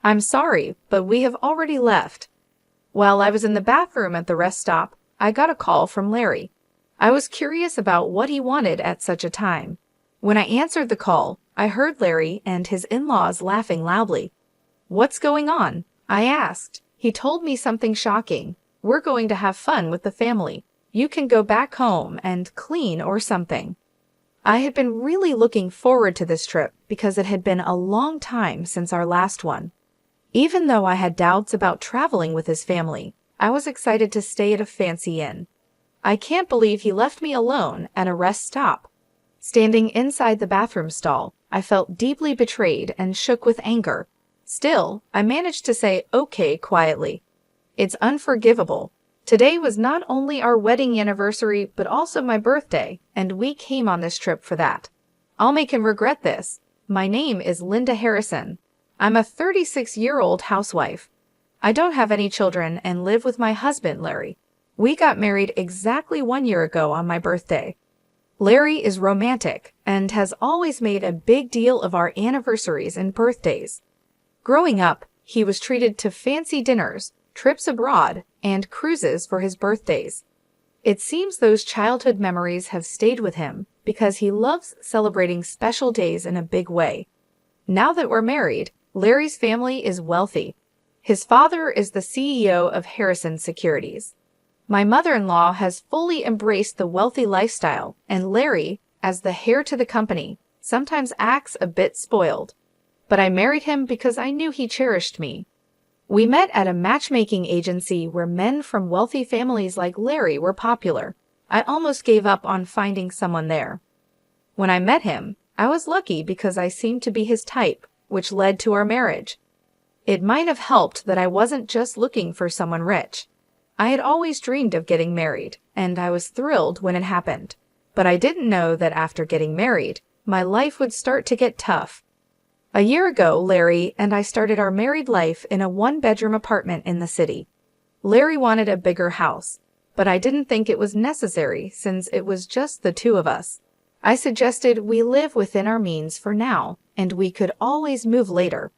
I'm sorry, but we have already left. While I was in the bathroom at the rest stop, I got a call from Larry. I was curious about what he wanted at such a time. When I answered the call, I heard Larry and his in-laws laughing loudly. "What's going on?" I asked. He told me something shocking. "We're going to have fun with the family. You can go back home and clean or something." I had been really looking forward to this trip because it had been a long time since our last one. Even though I had doubts about traveling with his family, I was excited to stay at a fancy inn. I can't believe he left me alone at a rest stop. Standing inside the bathroom stall, I felt deeply betrayed and shook with anger. Still, I managed to say okay quietly. It's unforgivable. Today was not only our wedding anniversary, but also my birthday, and we came on this trip for that. I'll make him regret this. My name is Linda Harrison. I'm a 36-year-old housewife. I don't have any children and live with my husband, Larry. We got married exactly 1 year ago on my birthday. Larry is romantic and has always made a big deal of our anniversaries and birthdays. Growing up, he was treated to fancy dinners, trips abroad, and cruises for his birthdays. It seems those childhood memories have stayed with him because he loves celebrating special days in a big way. Now that we're married, Larry's family is wealthy. His father is the CEO of Harrison Securities. My mother-in-law has fully embraced the wealthy lifestyle, and Larry, as the heir to the company, sometimes acts a bit spoiled. But I married him because I knew he cherished me. We met at a matchmaking agency where men from wealthy families like Larry were popular. I almost gave up on finding someone there. When I met him, I was lucky because I seemed to be his type, which led to our marriage. It might have helped that I wasn't just looking for someone rich. I had always dreamed of getting married, and I was thrilled when it happened. But I didn't know that after getting married, my life would start to get tough. A year ago, Larry and I started our married life in a one-bedroom apartment in the city. Larry wanted a bigger house, but I didn't think it was necessary since it was just the two of us. I suggested we live within our means for now, and we could always move later.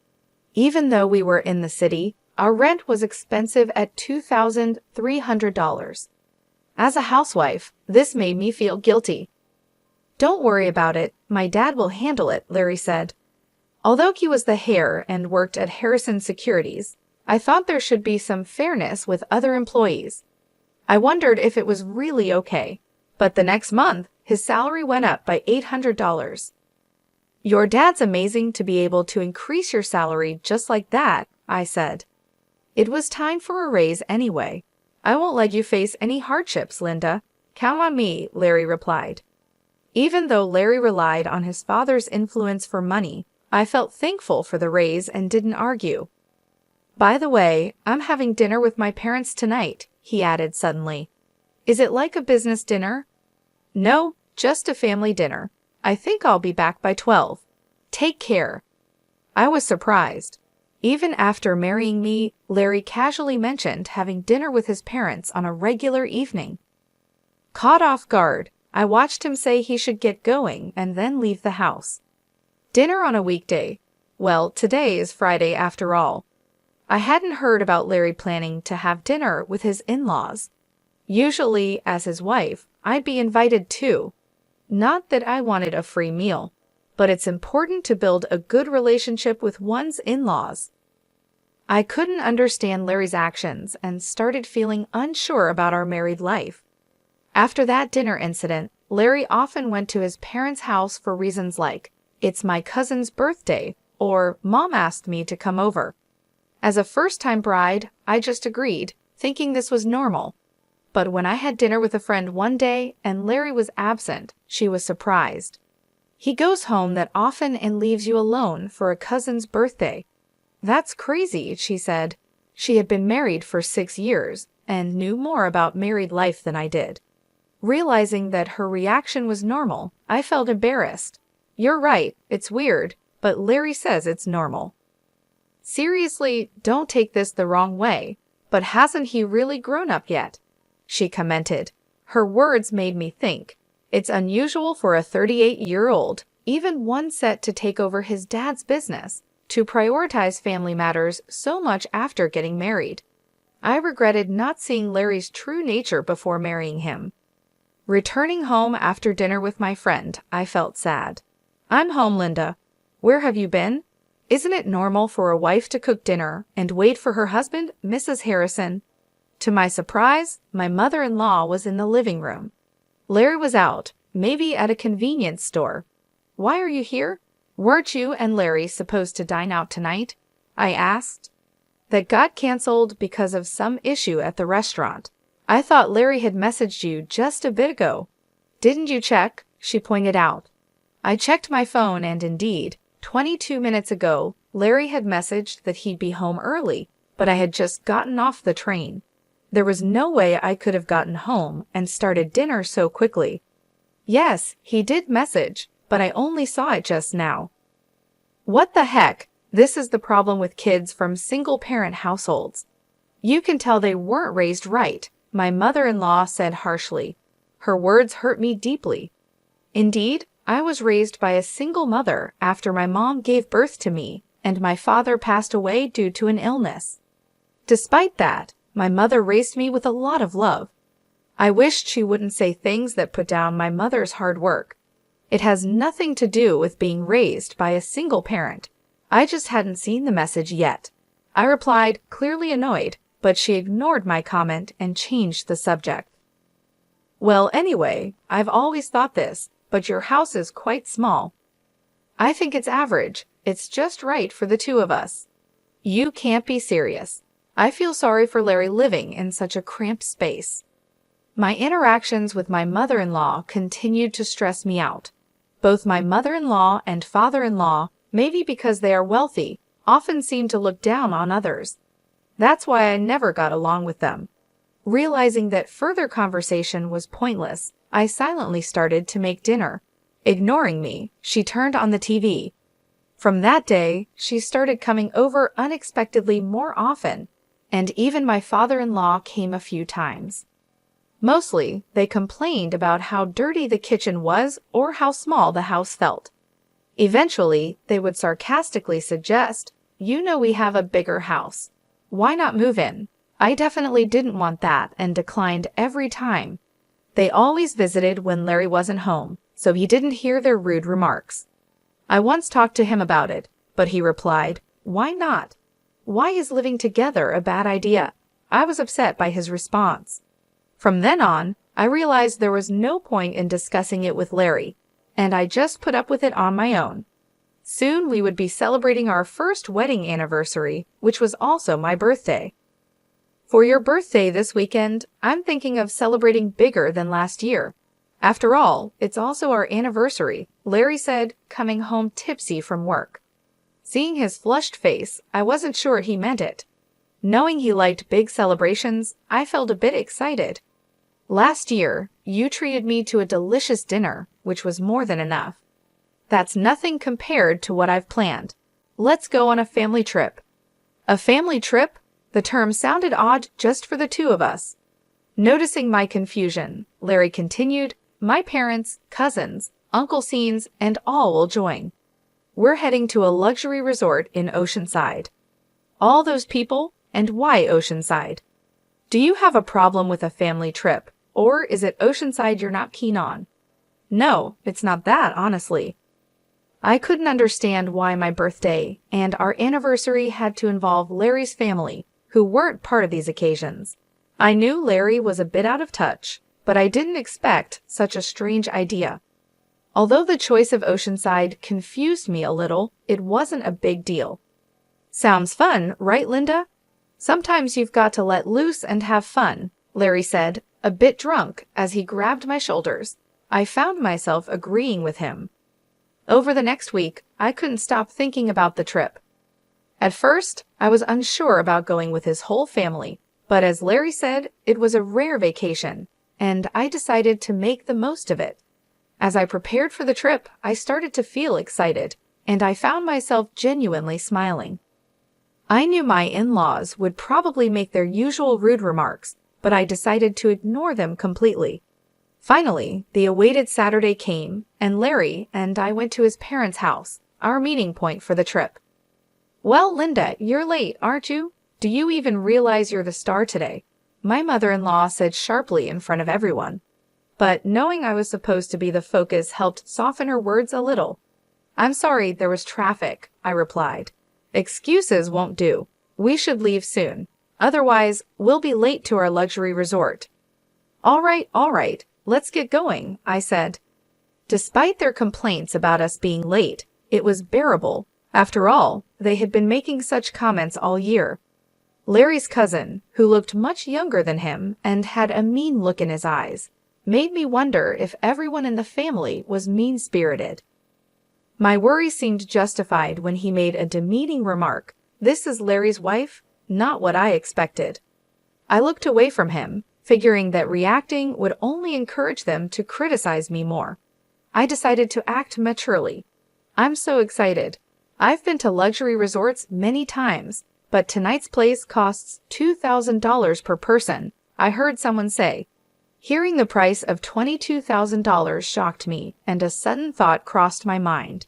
Even though we were in the city, our rent was expensive at $2,300. As a housewife, this made me feel guilty. "Don't worry about it, my dad will handle it," Larry said. Although he was the heir and worked at Harrison Securities, I thought there should be some fairness with other employees. I wondered if it was really okay, but the next month, his salary went up by $800. "Your dad's amazing to be able to increase your salary just like that," I said. "It was time for a raise anyway. I won't let you face any hardships, Linda. Count on me," Larry replied. Even though Larry relied on his father's influence for money, I felt thankful for the raise and didn't argue. "By the way, I'm having dinner with my parents tonight," he added suddenly. "Is it like a business dinner?" "No, just a family dinner. I think I'll be back by 12. Take care." I was surprised. Even after marrying me, Larry casually mentioned having dinner with his parents on a regular evening. Caught off guard, I watched him say he should get going and then leave the house. Dinner on a weekday. Well, today is Friday after all. I hadn't heard about Larry planning to have dinner with his in-laws. Usually, as his wife, I'd be invited too. Not that I wanted a free meal, but it's important to build a good relationship with one's in-laws. I couldn't understand Larry's actions and started feeling unsure about our married life. After that dinner incident, Larry often went to his parents' house for reasons like, "It's my cousin's birthday," or "Mom asked me to come over." As a first-time bride, I just agreed, thinking this was normal. But when I had dinner with a friend one day and Larry was absent, she was surprised. "He goes home that often and leaves you alone for a cousin's birthday." "That's crazy," she said. She had been married for 6 years and knew more about married life than I did. Realizing that her reaction was normal, I felt embarrassed. "You're right, it's weird, but Larry says it's normal." "Seriously, don't take this the wrong way, but hasn't he really grown up yet?" she commented. Her words made me think. It's unusual for a 38-year-old, even one set to take over his dad's business, to prioritize family matters so much after getting married. I regretted not seeing Larry's true nature before marrying him. Returning home after dinner with my friend, I felt sad. "I'm home, Linda. Where have you been? Isn't it normal for a wife to cook dinner and wait for her husband, Mrs. Harrison?" To my surprise, my mother-in-law was in the living room. Larry was out, maybe at a convenience store. "Why are you here? Weren't you and Larry supposed to dine out tonight?" I asked. "That got canceled because of some issue at the restaurant. I thought Larry had messaged you just a bit ago." "Didn't you check?" she pointed out. I checked my phone and indeed, 22 minutes ago, Larry had messaged that he'd be home early, but I had just gotten off the train. There was no way I could have gotten home and started dinner so quickly. "Yes, he did message, but I only saw it just now." What the heck? This is the problem with kids from single-parent households. You can tell they weren't raised right, my mother-in-law said harshly. Her words hurt me deeply. Indeed, I was raised by a single mother after my mom gave birth to me and my father passed away due to an illness. Despite that, my mother raised me with a lot of love. I wished she wouldn't say things that put down my mother's hard work. It has nothing to do with being raised by a single parent. I just hadn't seen the message yet. I replied, clearly annoyed, but she ignored my comment and changed the subject. "Well, anyway, I've always thought this, but your house is quite small." "I think it's average. It's just right for the two of us." "You can't be serious. I feel sorry for Larry living in such a cramped space." My interactions with my mother-in-law continued to stress me out. Both my mother-in-law and father-in-law, maybe because they are wealthy, often seem to look down on others. That's why I never got along with them. Realizing that further conversation was pointless, I silently started to make dinner. Ignoring me, she turned on the TV. From that day, she started coming over unexpectedly more often, and even my father-in-law came a few times. Mostly, they complained about how dirty the kitchen was or how small the house felt. Eventually, they would sarcastically suggest, "You know we have a bigger house. Why not move in?" I definitely didn't want that and declined every time. They always visited when Larry wasn't home, so he didn't hear their rude remarks. I once talked to him about it, but he replied, "Why not? Why is living together a bad idea?" I was upset by his response. From then on, I realized there was no point in discussing it with Larry, and I just put up with it on my own. Soon we would be celebrating our first wedding anniversary, which was also my birthday. For your birthday this weekend, I'm thinking of celebrating bigger than last year. After all, it's also our anniversary, Larry said, coming home tipsy from work. Seeing his flushed face, I wasn't sure he meant it. Knowing he liked big celebrations, I felt a bit excited. "Last year, you treated me to a delicious dinner, which was more than enough. That's nothing compared to what I've planned. Let's go on a family trip." A family trip? The term sounded odd just for the two of us. Noticing my confusion, Larry continued, "My parents, cousins, Uncle Scenes, and all will join. We're heading to a luxury resort in Oceanside." "All those people? And why Oceanside? Do you have a problem with a family trip, or is it Oceanside you're not keen on?" "No, it's not that, honestly." I couldn't understand why my birthday and our anniversary had to involve Larry's family, who weren't part of these occasions. I knew Larry was a bit out of touch, but I didn't expect such a strange idea. Although the choice of Oceanside confused me a little, it wasn't a big deal. "Sounds fun, right, Linda? Sometimes you've got to let loose and have fun," Larry said, a bit drunk, as he grabbed my shoulders. I found myself agreeing with him. Over the next week, I couldn't stop thinking about the trip. At first, I was unsure about going with his whole family, but as Larry said, it was a rare vacation, and I decided to make the most of it. As I prepared for the trip, I started to feel excited, and I found myself genuinely smiling. I knew my in-laws would probably make their usual rude remarks, but I decided to ignore them completely. Finally, the awaited Saturday came, and Larry and I went to his parents' house, our meeting point for the trip. Well, Linda, you're late, aren't you? Do you even realize you're the star today? My mother-in-law said sharply in front of everyone. But knowing I was supposed to be the focus helped soften her words a little. I'm sorry, there was traffic, I replied. Excuses won't do. We should leave soon. Otherwise, we'll be late to our luxury resort. All right, let's get going, I said. Despite their complaints about us being late, it was bearable. After all, they had been making such comments all year. Larry's cousin, who looked much younger than him and had a mean look in his eyes, made me wonder if everyone in the family was mean-spirited. My worry seemed justified when he made a demeaning remark. This is Larry's wife? Not what I expected. I looked away from him, figuring that reacting would only encourage them to criticize me more. I decided to act maturely. I'm so excited. I've been to luxury resorts many times, but tonight's place costs $2,000 per person, I heard someone say. Hearing the price of $22,000 shocked me, and a sudden thought crossed my mind.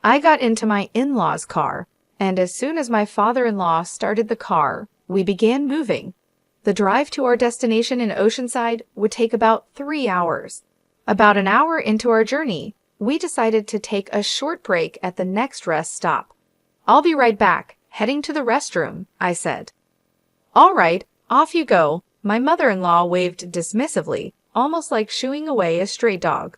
I got into my in-laws' car, and as soon as my father-in-law started the car, we began moving. The drive to our destination in Oceanside would take about 3 hours. About an hour into our journey, we decided to take a short break at the next rest stop. I'll be right back, heading to the restroom, I said. All right, off you go, my mother-in-law waved dismissively, almost like shooing away a stray dog.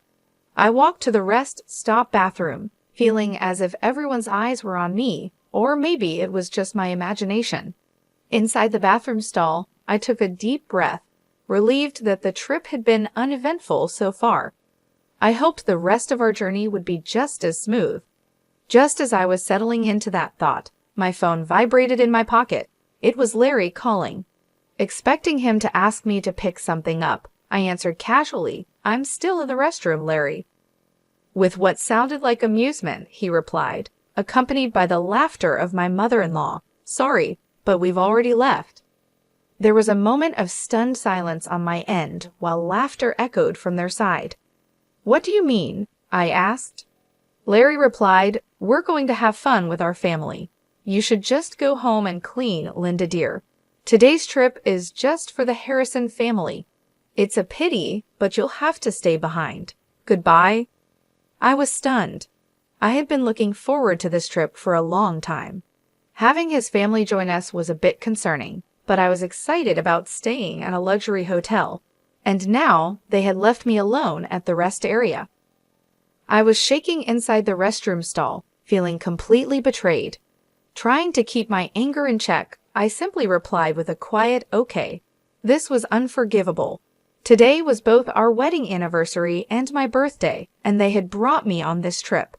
I walked to the rest stop bathroom, feeling as if everyone's eyes were on me, or maybe it was just my imagination. Inside the bathroom stall, I took a deep breath, relieved that the trip had been uneventful so far. I hoped the rest of our journey would be just as smooth. Just as I was settling into that thought, my phone vibrated in my pocket. It was Larry calling. Expecting him to ask me to pick something up, I answered casually, I'm still in the restroom, Larry. With what sounded like amusement, he replied, accompanied by the laughter of my mother-in-law. Sorry, but we've already left. There was a moment of stunned silence on my end while laughter echoed from their side. What do you mean? I asked. Larry replied, We're going to have fun with our family. You should just go home and clean, Linda dear. Today's trip is just for the Harrison family. It's a pity, but you'll have to stay behind. Goodbye. I was stunned. I had been looking forward to this trip for a long time. Having his family join us was a bit concerning, but I was excited about staying at a luxury hotel, and now they had left me alone at the rest area. I was shaking inside the restroom stall, feeling completely betrayed. Trying to keep my anger in check, I simply replied with a quiet okay. This was unforgivable. Today was both our wedding anniversary and my birthday, and they had brought me on this trip.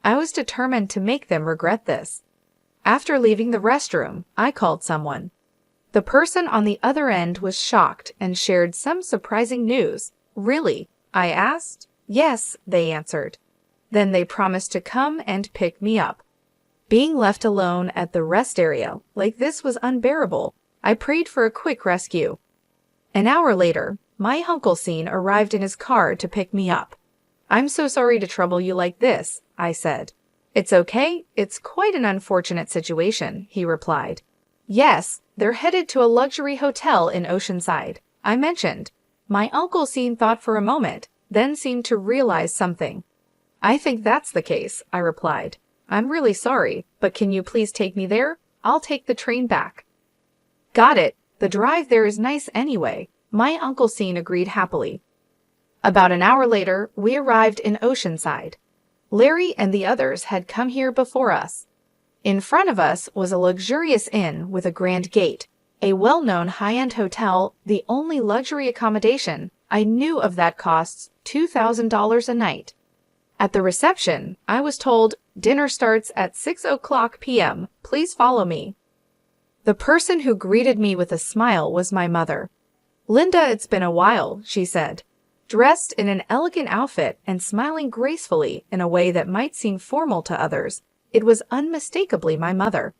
I was determined to make them regret this. After leaving the restroom, I called someone. The person on the other end was shocked and shared some surprising news. Really? I asked. Yes, they answered. Then they promised to come and pick me up. Being left alone at the rest area like this was unbearable. I prayed for a quick rescue. An hour later, my Uncle Scene arrived in his car to pick me up. I'm so sorry to trouble you like this, I said. It's okay, it's quite an unfortunate situation, he replied. Yes, they're headed to a luxury hotel in Oceanside, I mentioned. My Uncle Scene thought for a moment, then seemed to realize something. I think that's the case, I replied. I'm really sorry, but can you please take me there? I'll take the train back. Got it, the drive there is nice anyway, my Uncle Scene agreed happily. About an hour later, we arrived in Oceanside. Larry and the others had come here before us. In front of us was a luxurious inn with a grand gate, a well-known high-end hotel, the only luxury accommodation I knew of that costs $2,000 a night. At the reception, I was told, dinner starts at 6:00 p.m. Please follow me. The person who greeted me with a smile was my mother. Linda, it's been a while, she said. Dressed in an elegant outfit and smiling gracefully in a way that might seem formal to others, it was unmistakably my mother.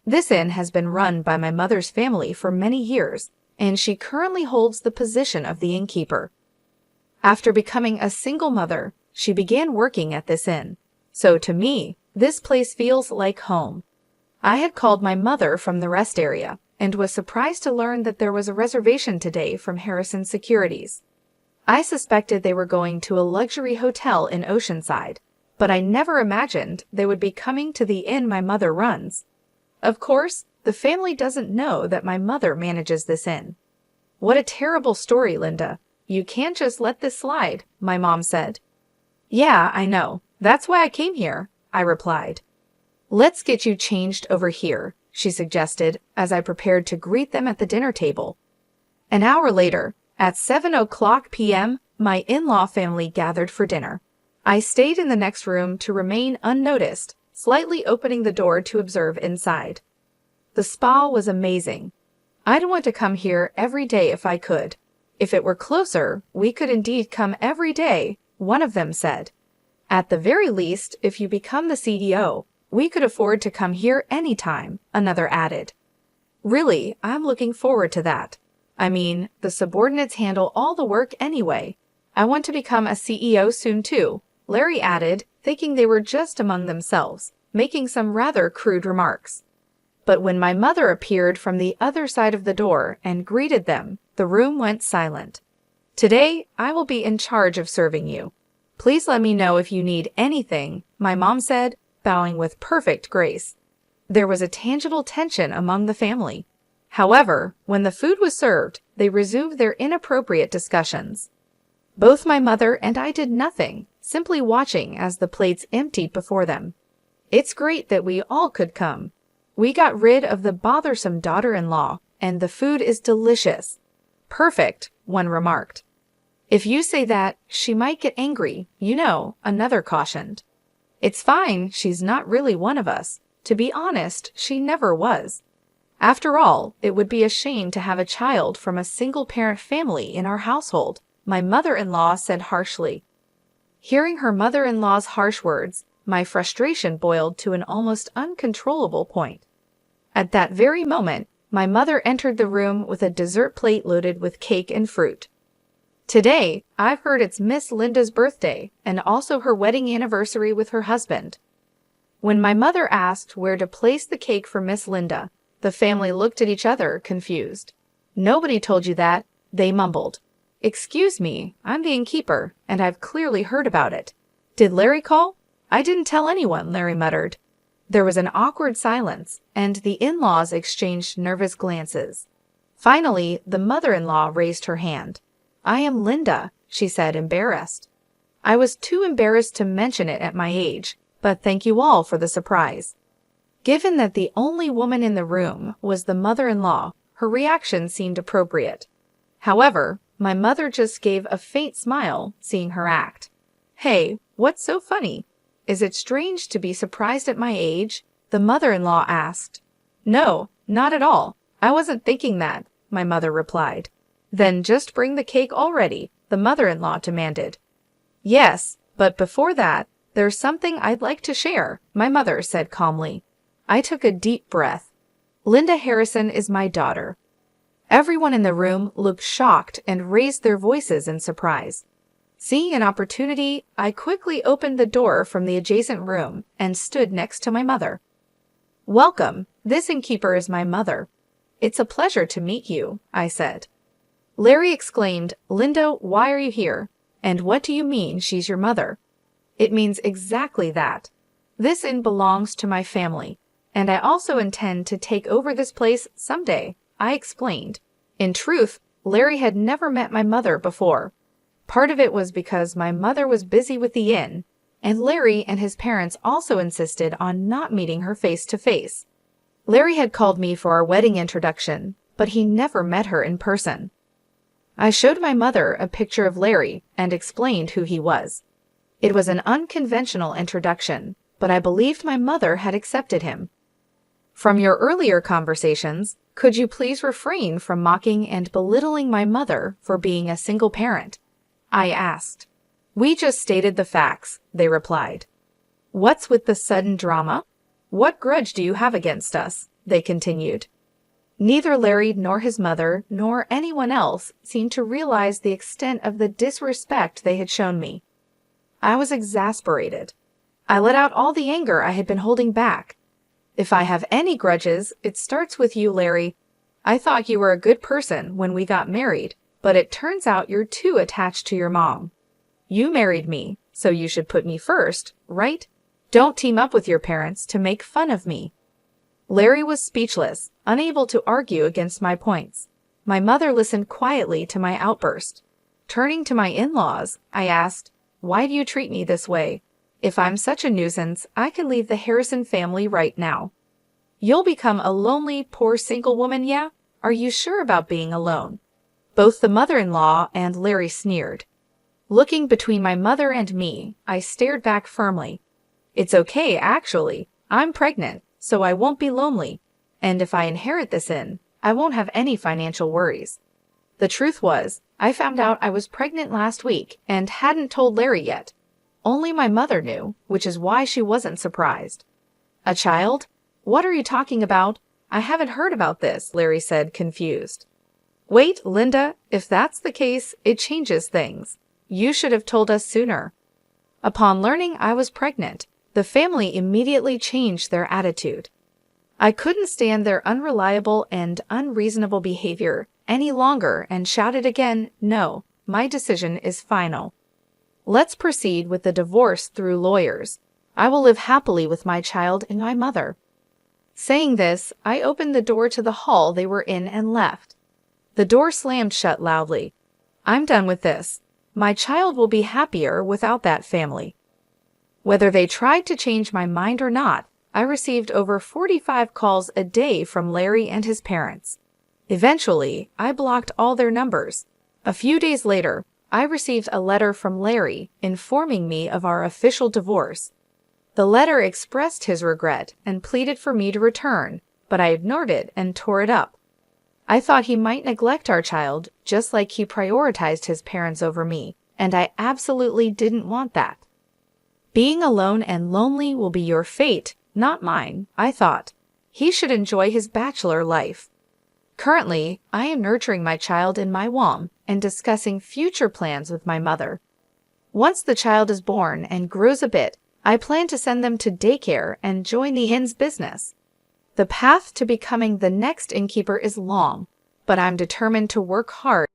This inn has been run by my mother's family for many years, and she currently holds the position of the innkeeper. After becoming a single mother, she began working at this inn. So to me, this place feels like home. I had called my mother from the rest area and was surprised to learn that there was a reservation today from Harrison Securities. I suspected they were going to a luxury hotel in Oceanside, but I never imagined they would be coming to the inn my mother runs. Of course, the family doesn't know that my mother manages this inn. What a terrible story, Linda. You can't just let this slide, my mom said. Yeah, I know. That's why I came here, I replied. Let's get you changed over here, she suggested as I prepared to greet them at the dinner table. An hour later, at 7:00 p.m., my in-law family gathered for dinner. I stayed in the next room to remain unnoticed, slightly opening the door to observe inside. The spa was amazing. I'd want to come here every day if I could. If it were closer, we could indeed come every day, one of them said. At the very least, if you become the CEO, we could afford to come here anytime, another added. Really, I'm looking forward to that. I mean, the subordinates handle all the work anyway. I want to become a CEO soon too, Larry added, thinking they were just among themselves, making some rather crude remarks. But when my mother appeared from the other side of the door and greeted them, the room went silent. Today, I will be in charge of serving you. Please let me know if you need anything, my mom said, bowing with perfect grace. There was a tangible tension among the family. However, when the food was served, they resumed their inappropriate discussions. Both my mother and I did nothing, simply watching as the plates emptied before them. It's great that we all could come. We got rid of the bothersome daughter-in-law, and the food is delicious. Perfect, one remarked. If you say that, she might get angry, you know, another cautioned. It's fine, she's not really one of us. To be honest, she never was. After all, it would be a shame to have a child from a single-parent family in our household, my mother-in-law said harshly. Hearing her mother-in-law's harsh words, my frustration boiled to an almost uncontrollable point. At that very moment, my mother entered the room with a dessert plate loaded with cake and fruit. Today, I've heard it's Miss Linda's birthday and also her wedding anniversary with her husband. When my mother asked where to place the cake for Miss Linda, the family looked at each other, confused. Nobody told you that, they mumbled. Excuse me, I'm the innkeeper, and I've clearly heard about it. Did Larry call? I didn't tell anyone, Larry muttered. There was an awkward silence, and the in-laws exchanged nervous glances. Finally, the mother-in-law raised her hand. I am Linda, she said, embarrassed. I was too embarrassed to mention it at my age, but thank you all for the surprise. Given that the only woman in the room was the mother-in-law, her reaction seemed appropriate. However, my mother just gave a faint smile, seeing her act. Hey, what's so funny? Is it strange to be surprised at my age? The mother-in-law asked. No, not at all. I wasn't thinking that, my mother replied. Then just bring the cake already, the mother-in-law demanded. Yes, but before that, there's something I'd like to share, my mother said calmly. I took a deep breath. Linda Harrison is my daughter. Everyone in the room looked shocked and raised their voices in surprise. Seeing an opportunity, I quickly opened the door from the adjacent room and stood next to my mother. Welcome, this innkeeper is my mother. It's a pleasure to meet you, I said. Larry exclaimed, Linda, why are you here? And what do you mean she's your mother? It means exactly that. This inn belongs to my family, and I also intend to take over this place someday, I explained. In truth, Larry had never met my mother before. Part of it was because my mother was busy with the inn, and Larry and his parents also insisted on not meeting her face to face. Larry had called me for our wedding introduction, but he never met her in person. I showed my mother a picture of Larry and explained who he was. It was an unconventional introduction, but I believed my mother had accepted him. From your earlier conversations, could you please refrain from mocking and belittling my mother for being a single parent? I asked. We just stated the facts, they replied. What's with the sudden drama? What grudge do you have against us? They continued. Neither Larry nor his mother nor anyone else seemed to realize the extent of the disrespect they had shown me. I was exasperated. I let out all the anger I had been holding back. If I have any grudges, it starts with you, Larry. I thought you were a good person when we got married, but it turns out you're too attached to your mom. You married me, so you should put me first, right? Don't team up with your parents to make fun of me." Larry was speechless, unable to argue against my points. My mother listened quietly to my outburst. Turning to my in-laws, I asked, "Why do you treat me this way? If I'm such a nuisance, I could leave the Harrison family right now." "You'll become a lonely, poor single woman, yeah? Are you sure about being alone?" Both the mother-in-law and Larry sneered. Looking between my mother and me, I stared back firmly. "It's okay, actually. I'm pregnant, so I won't be lonely. And if I inherit this I won't have any financial worries." The truth was, I found out I was pregnant last week and hadn't told Larry yet. Only my mother knew, which is why she wasn't surprised. "A child? What are you talking about? I haven't heard about this," Larry said, confused. "Wait, Linda, if that's the case, it changes things. You should have told us sooner." Upon learning I was pregnant, the family immediately changed their attitude. I couldn't stand their unreliable and unreasonable behavior any longer and shouted again, "No, my decision is final. Let's proceed with the divorce through lawyers. I will live happily with my child and my mother." Saying this, I opened the door to the hall they were in and left. The door slammed shut loudly. "I'm done with this. My child will be happier without that family." Whether they tried to change my mind or not, I received over 45 calls a day from Larry and his parents. Eventually, I blocked all their numbers. A few days later, I received a letter from Larry informing me of our official divorce. The letter expressed his regret and pleaded for me to return, but I ignored it and tore it up. I thought he might neglect our child just like he prioritized his parents over me, and I absolutely didn't want that. Being alone and lonely will be your fate, not mine, I thought. He should enjoy his bachelor life. Currently, I am nurturing my child in my womb and discussing future plans with my mother. Once the child is born and grows a bit, I plan to send them to daycare and join the hens business. The path to becoming the next innkeeper is long, but I'm determined to work hard